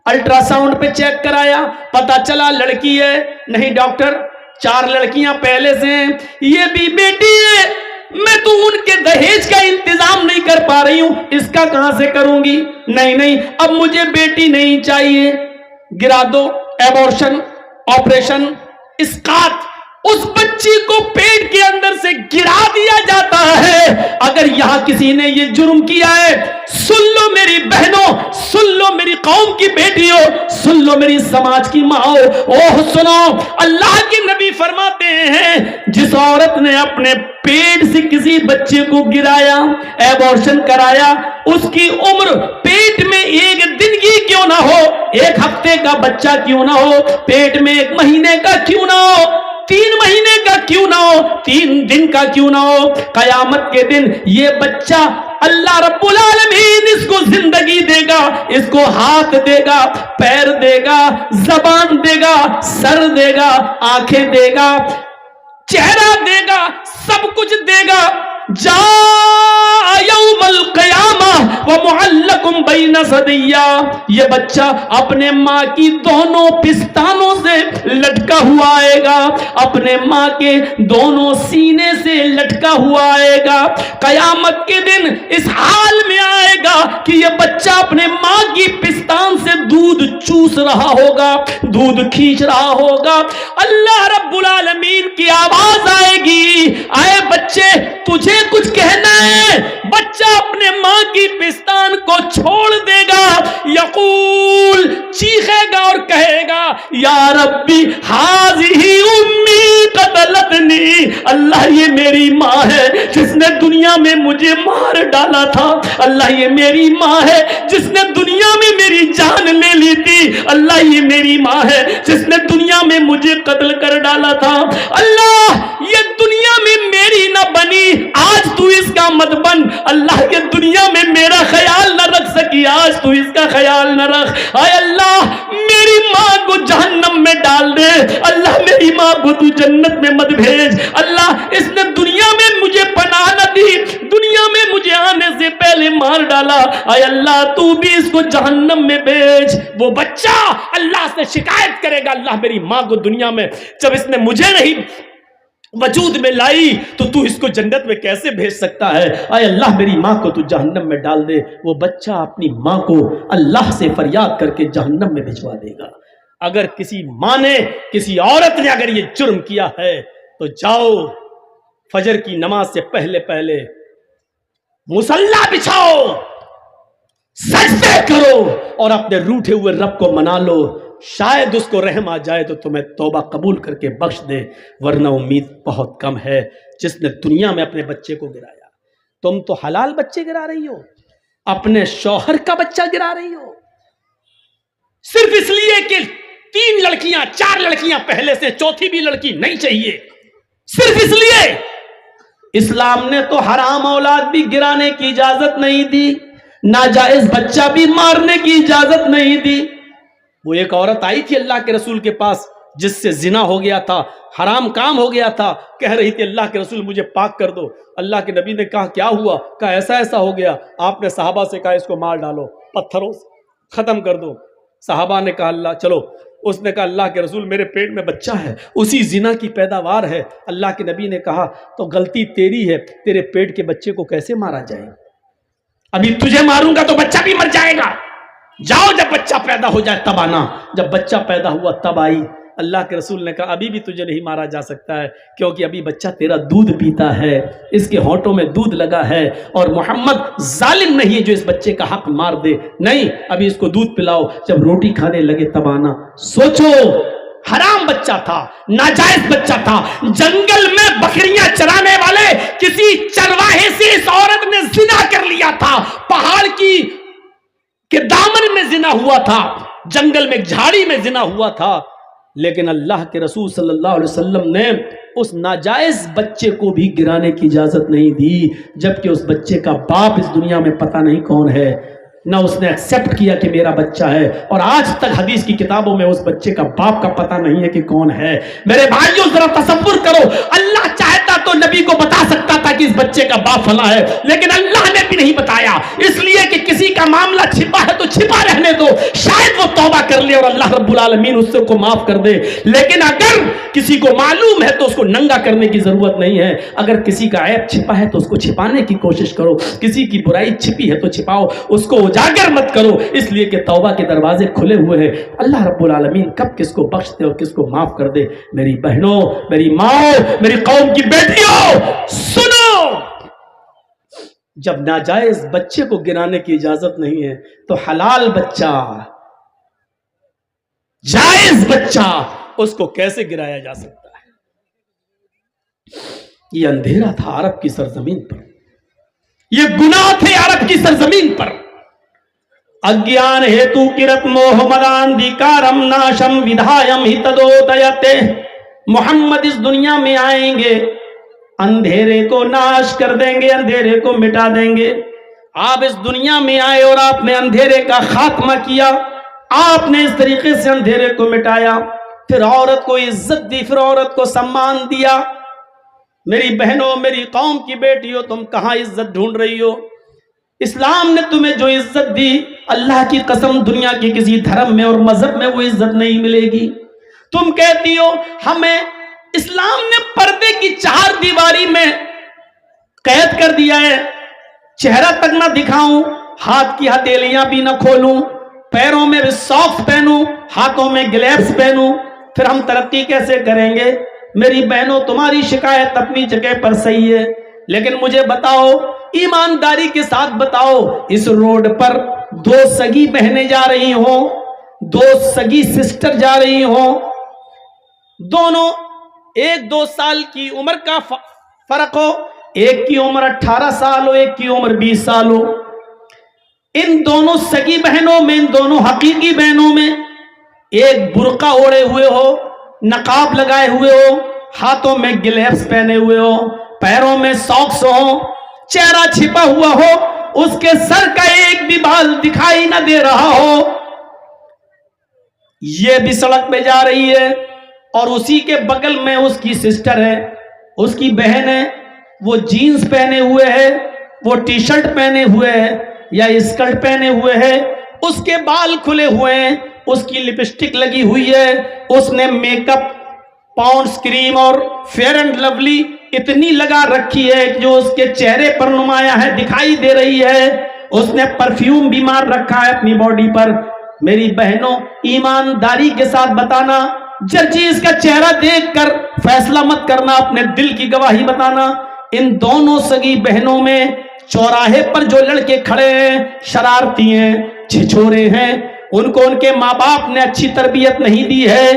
Ultrasound پہ check کرایا، پتا چلا لڑکی ہے. نہیں ڈاکٹر 4 لڑکیاں پہلے سے ہیں، یہ بھی بیٹی ہے. میں تو ان کے دہیج کا انتظام نہیں کر پا رہی ہوں، اس کا کہاں سے کروں گی؟ نہیں اب مجھے بیٹی نہیں چاہیے، گرا دو. Abortion, operation, اسقاط. اس بچی کو پیٹ کے اندر سے گرا دیا جاتا ہے. اگر یہاں کسی نے یہ جرم کیا ہے، سن لو میری بہنوں، سن لو میری قوم کی بیٹیوں، سن لو میری سماج کی ماں، اوہ سنو. اللہ کے نبی فرماتے ہیں جس عورت نے اپنے پیٹ سے کسی بچے کو گرایا، ایبورشن کرایا، اس کی عمر پیٹ میں 1 دن کی کیوں نہ ہو، 1 ہفتے کا بچہ کیوں نہ ہو، پیٹ میں 1 مہینے کا کیوں نہ ہو، 3 مہینے کا کیوں نہ ہو، 3 دن کا کیوں نہ ہو، قیامت کے دن یہ بچہ اللہ رب العالمین اس کو زندگی دے گا، اس کو ہاتھ دے گا، پیر دے گا، زبان دے گا، سر دے گا، آنکھیں دے گا، چہرہ دے گا، سب کچھ دے گا. جاء یوم القیامہ ومعلق بین ثدیہ، یہ بچہ اپنے ماں کی دونوں پستانوں سے لٹکا ہوا آئے گا، اپنے ماں کے دونوں سینے سے لٹکا ہوا آئے گا. قیامت کے دن اس حال میں آئے گا کہ یہ بچہ اپنے ماں کی پستان سے دودھ چوس رہا ہوگا، دودھ کھینچ رہا ہوگا. اللہ رب العالمین کی آواز آئے گی، اے بچے تجھے کچھ کہنا ہے؟ بچہ اپنے ماں کی پستان کو چھوڑ دے گا، یقول چیخے گا اور کہے گا یا ربی ہاذہ امی قتلتنی، اللہ یہ میری ماں ہے جس نے دنیا میں مجھے مار ڈالا تھا، اللہ یہ میری ماں ہے جس نے دنیا میں میری جان لے لی تھی، اللہ یہ میری ماں ہے جس نے دنیا میں مجھے قتل کر ڈالا تھا. اللہ یہ دنیا میں میری نہ بنی، آج تو اس کا مت بن. اللہ کے دنیا میں میرا خیال نہ رکھ سکی، آج تو اس کا خیال نہ رکھ. اے اللہ میری ماں کو جہنم میں ڈال دے، اللہ میری ماں کو تو جنت میں مت بھیج. اللہ اس نے دنیا میں مجھے پناہ نہ دی، دنیا میں مجھے آنے سے پہلے مار ڈالا، اے اللہ تو بھی اس کو جہنم میں بھیج. وہ بچہ اللہ سے شکایت کرے گا اللہ میری ماں کو دنیا میں جب اس نے مجھے نہیں وجود میں لائی تو اس کو جنت میں کیسے بھیج سکتا ہے؟ اے اللہ میری ماں کو تو جہنم میں ڈال دے. وہ بچہ اپنی ماں کو اللہ سے فریاد کر کے جہنم میں بھجوا دے گا. اگر کسی ماں نے، کسی عورت نے اگر یہ جرم کیا ہے تو جاؤ فجر کی نماز سے پہلے مصلی بچھاؤ، سجدے کرو اور اپنے روٹھے ہوئے رب کو منا لو، شاید اس کو رحم آ جائے تو تمہیں توبہ قبول کر کے بخش دے، ورنہ امید بہت کم ہے. جس نے دنیا میں اپنے بچے کو گرایا، تم تو حلال بچے گرا رہی ہو، اپنے شوہر کا بچہ گرا رہی ہو، صرف اس لیے کہ 3 لڑکیاں 4 لڑکیاں پہلے سے، 4تھی بھی لڑکی نہیں چاہیے، صرف اس لیے. اسلام نے تو حرام اولاد بھی گرانے کی اجازت نہیں دی، ناجائز بچہ بھی مارنے کی اجازت نہیں دی. وہ ایک عورت آئی تھی اللہ کے رسول کے پاس جس سے زنا ہو گیا تھا، حرام کام ہو گیا تھا، کہہ رہی تھی اللہ کے رسول مجھے پاک کر دو. اللہ کے نبی نے کہا کیا ہوا؟ کہا ایسا ہو گیا. آپ نے صحابہ سے کہا اس کو مار ڈالو، پتھروں سے ختم کر دو. صحابہ نے کہا اللہ چلو. اس نے کہا اللہ کے رسول میرے پیٹ میں بچہ ہے، اسی زنا کی پیداوار ہے. اللہ کے نبی نے کہا تو غلطی تیری ہے، تیرے پیٹ کے بچے کو کیسے مارا جائے؟ ابھی تجھے ماروں گا تو بچہ بھی مر جائے گا. جاؤ جب بچہ پیدا ہو جائے تب آنا. جب بچہ پیدا ہوا تب آئی. اللہ کے رسول نے کہا ابھی بھی تجھے نہیں مارا جا سکتا ہے کیونکہ ابھی بچہ تیرا دودھ پیتا ہے، اس کے ہونٹوں میں دودھ لگا ہے، اور محمد ظالم نہیں ہے جو اس بچے کا حق مار دے. نہیں، ابھی اس کو دودھ پلاؤ، جب روٹی کھانے لگے تب آنا. سوچو، حرام بچہ تھا، ناجائز بچہ تھا، جنگل میں بکریاں چرانے والے کسی چرواہے سے اس عورت نے زنا کر لیا تھا، پہاڑ کے دامن میں زنا ہوا تھا، جنگل میں جھاڑی میں زنا ہوا تھا. لیکن اللہ کے رسول صلی اللہ علیہ وسلم نے اس ناجائز بچے کو بھی گرانے کی اجازت نہیں دی، جبکہ اس بچے کا باپ اس دنیا میں پتہ نہیں کون ہے، نہ اس نے ایکسپٹ کیا کہ میرا بچہ ہے، اور آج تک حدیث کی کتابوں میں اس بچے کا باپ کا پتہ نہیں ہے کہ کون ہے. میرے بھائیوں ذرا تصور کرو، اللہ چاہتا چاہتا تو نبی کو بتا سکتا تھا کہ اس بچے کا باپ فلاں ہے، لیکن اللہ نے بھی نہیں بتایا، اس لیے کہ کسی کا معاملہ چھپا ہے تو چھپا رہنے دو، شاید وہ توبہ کر لے اور اللہ رب العالمین اس کو معاف کر دے۔ لیکن اگر کسی کو معلوم ہے تو اس کو ننگا کرنے کی ضرورت نہیں ہے، اگر کسی کا عیب چھپا ہے تو اس کو چھپانے کی کوشش کرو، کسی کی برائی چھپی ہے تو چھپاؤ، اس کو اجاگر مت کرو، اس لیے کہ توبہ کے دروازے کھلے ہوئے ہیں۔ اللہ رب العالمین کب کس کو بخش دے اور کس کو معاف کر دے۔ میری بہنوں، میری ماں، میری قوم کی بیٹیوں، سنو، جب ناجائز بچے کو گرانے کی اجازت نہیں ہے تو حلال بچہ، جائز بچہ، اس کو کیسے گرایا جا سکتا ہے؟ یہ اندھیرا تھا عرب کی سرزمین پر، یہ گناہ تھے عرب کی سرزمین پر۔ اگیان ہیتو کرت موہ مدان دیکارم ناشم ودھایم ہتدودیتے، محمد اس دنیا میں آئیں گے، اندھیرے کو ناش کر دیں گے، اندھیرے کو مٹا دیں گے۔ آپ اس دنیا میں آئے اور آپ نے اندھیرے کا خاتمہ کیا، آپ نے اس طریقے سے اندھیرے کو مٹایا، پھر عورت کو عزت دی، پھر عورت کو سمان دیا۔ میری بہنوں، میری قوم کی بیٹیوں، تم کہاں عزت ڈھونڈ رہی ہو؟ اسلام نے تمہیں جو عزت دی، اللہ کی قسم دنیا کے کسی دھرم میں اور مذہب میں وہ عزت نہیں ملے گی۔ تم کہتی ہو ہمیں اسلام نے پردے کی 4 دیواری میں قید کر دیا ہے، چہرہ تک نہ دکھاؤں، ہاتھ کی ہتھیلیاں بھی نہ کھولوں، پیروں میں بھی ساکس پہنوں، ہاتھوں میں گلیوز پہنوں، پھر ہم ترقی کیسے کریں گے؟ میری بہنوں، تمہاری شکایت اپنی جگہ پر صحیح ہے، لیکن مجھے بتاؤ، ایمانداری کے ساتھ بتاؤ، اس روڈ پر 2 سگی بہنیں جا رہی ہوں، 2 سگی سسٹر جا رہی ہوں، دونوں 1-2 سال کی عمر کا فرق ہو، ایک کی عمر 18 سال ہو، ایک کی عمر 20 سال ہو، ان دونوں سگی بہنوں میں، ان دونوں حقیقی بہنوں میں ایک برقع اوڑے ہوئے ہو، نقاب لگائے ہوئے ہو، ہاتھوں میں گلیوز پہنے ہوئے ہو، پیروں میں ساکس ہو، چہرہ چھپا ہوا ہو، اس کے سر کا ایک بھی بال دکھائی نہ دے رہا ہو، یہ بھی سڑک پہ جا رہی ہے، اور اسی کے بغل میں اس کی سسٹر ہے، اس کی بہن ہے، وہ جینز پہنے ہوئے ہے، وہ ٹی شرٹ پہنے ہوئے ہے یا اسکرٹ پہنے ہوئے ہے، اس کے بال کھلے ہوئے ہیں، اس کی لپسٹک لگی ہوئی ہے، اس نے میک اپ، پاؤنڈز کریم اور فیئر اینڈ لولی اتنی لگا رکھی ہے جو اس کے چہرے پر نمایاں ہے، دکھائی دے رہی ہے، اس نے پرفیوم بھی مار رکھا ہے اپنی باڈی پر۔ میری بہنوں، ایمانداری کے ساتھ بتانا، جرجیز کا چہرہ دیکھ کر فیصلہ مت کرنا، اپنے دل کی گواہی بتانا۔ ان دونوں سگی بہنوں میں چوراہے پر جو لڑکے کھڑے ہیں، شرارتی ہیں، چھچورے ہیں، ان کو ان کے ماں باپ نے اچھی تربیت نہیں دی ہے،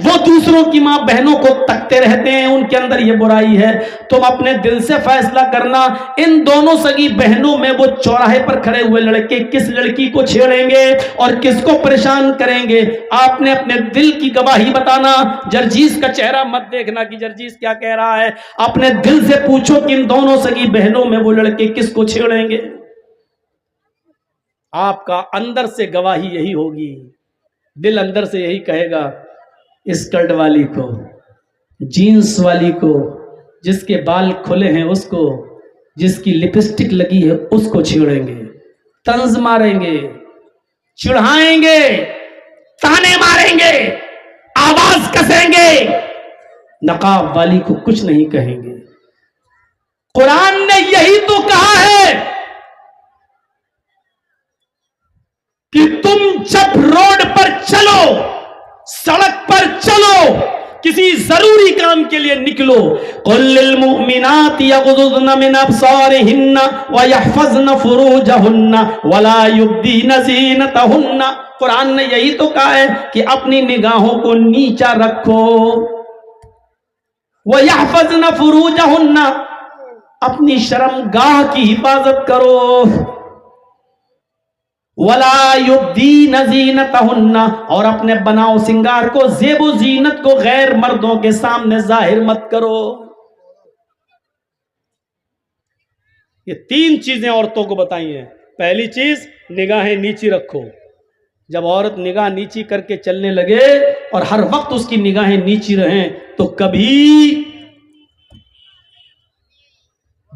وہ دوسروں کی ماں بہنوں کو تکتے رہتے ہیں، ان کے اندر یہ برائی ہے۔ تم اپنے دل سے فیصلہ کرنا، ان دونوں سگی بہنوں میں وہ چوراہے پر کھڑے ہوئے لڑکے کس لڑکی کو چھیڑیں گے اور کس کو پریشان کریں گے؟ آپ نے اپنے دل کی گواہی بتانا، جرجیز کا چہرہ مت دیکھنا کہ جرجیز کیا کہہ رہا ہے، اپنے دل سے پوچھو کہ ان دونوں سگی بہنوں میں وہ لڑکے کس کو چھیڑیں گے؟ آپ کا اندر سے گواہی یہی ہوگی، دل اندر سے یہی کہے گا، اسکرٹ والی کو، جینس والی کو، جس کے بال کھلے ہیں اس کو، جس کی لپسٹک لگی ہے اس کو چھیڑیں گے، طنز ماریں گے، چڑھائیں گے، تانے ماریں گے، آواز کسیں گے، نقاب والی کو کچھ نہیں کہیں گے۔ قرآن نے یہی تو کہا ہے کہ تم جب روڈ پر چلو، سڑک پر چلو، کسی ضروری کام کے لیے نکلو، قل للمؤمنات یغضضن من ابصارهن ويحفظن فروجهن ولا يبدين زینتهن۔ قرآن نے یہی تو کہا ہے کہ اپنی نگاہوں کو نیچا رکھو، ويحفظن فروجهن، اپنی شرمگاہ کی حفاظت کرو، وَلَا يُبْدِينَ زِينَتَهُنَّ، اور اپنے بناؤ سنگار کو، زیب و زینت کو غیر مردوں کے سامنے ظاہر مت کرو۔ یہ 3 چیزیں عورتوں کو بتائی ہیں۔ پہلی چیز، نگاہیں نیچی رکھو۔ جب عورت نگاہ نیچی کر کے چلنے لگے اور ہر وقت اس کی نگاہیں نیچی رہیں تو کبھی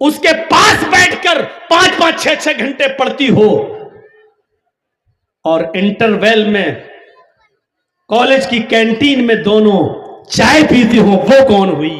اس کے پاس بیٹھ کر 5-5 6-6 گھنٹے پڑھتی ہو اور انٹرویل میں کالج کی کینٹین میں دونوں چائے پیتی ہو، وہ کون ہوئی؟